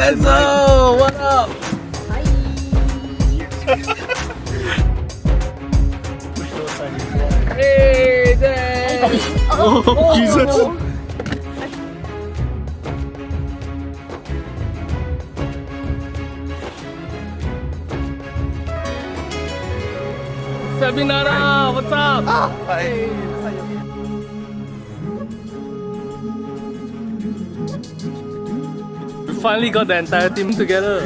Enzo, what up? Hi. Hey, there. Oh, Jesus! Sabinara, what's up? Hi. We finally got the entire team together.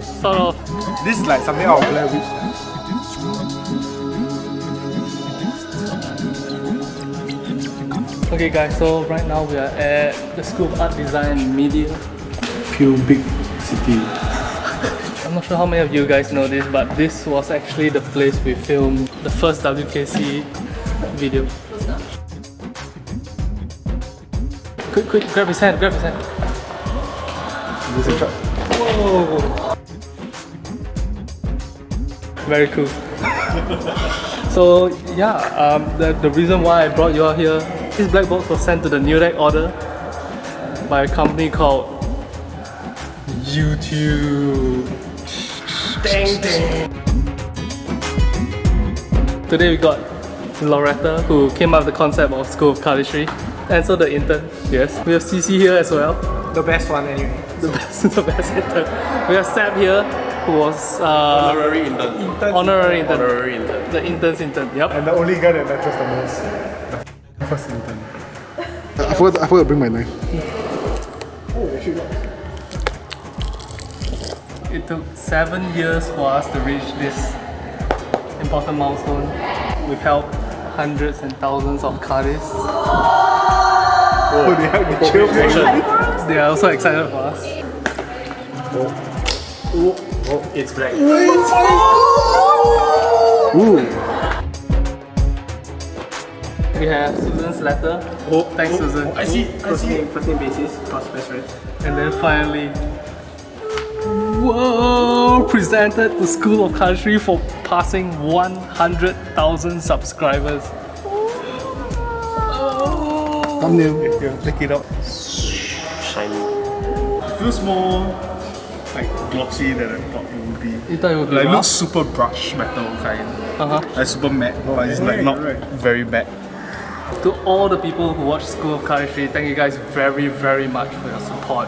Sort of. This is like something out of Blair Witch. Okay guys, so right now we are at the School of Art Design and Media. Pure big city. I'm not sure how many of you guys know this, but this was actually the place we filmed the first WKC video. Quick, grab his hand, grab his hand. This is a truck. Whoa! Very cool. So yeah, the reason why I brought you out here, this black box was sent to the New Deck order by a company called YouTube. Dang dang. Today we got Loretta, who came up with the concept of School of Cardistry, and so the intern. Yes, we have CC here as well. The best one anyway. The best intern. We have Sab here, who was Honorary intern. honorary intern. Honorary intern. The intern's intern. Yep. And the only guy that matters the most. The first intern. I forgot to bring my knife. Oh, actually not. It took 7 years for us to reach this important milestone. We've helped hundreds and thousands of cardists. Oh, they have the chill. They are also excited for us. Oh, it's black. Ooh. We have Susan's letter. Oh, thanks Susan. I see. First name basis, cross best friends. And then finally, whoa! Presented to School of Cardistry for passing 100,000 subscribers. Oh. Thumbnail. Check it out. Shiny. It feels more like glossy than I thought it would be. You thought it would be Like rough? looks super brush metal kind. Like super matte, but it's like not very matte. To all the people who watch School of Cardistry, thank you guys very much for your support.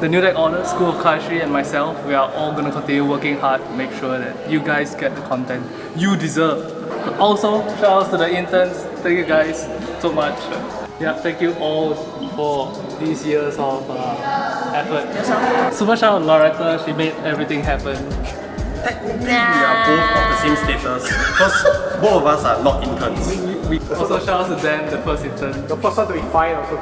The New Deck Order, School of Cardistry and myself, we are all going to continue working hard to make sure that you guys get the content you deserve. Also, shout outs to the interns, thank you guys so much. Yeah, thank you all for these years of effort. Super shout out Loretta, she made everything happen. We are both of the same status because both of us are not interns. We also shout out to Dan, the first intern. The first one to be fired also.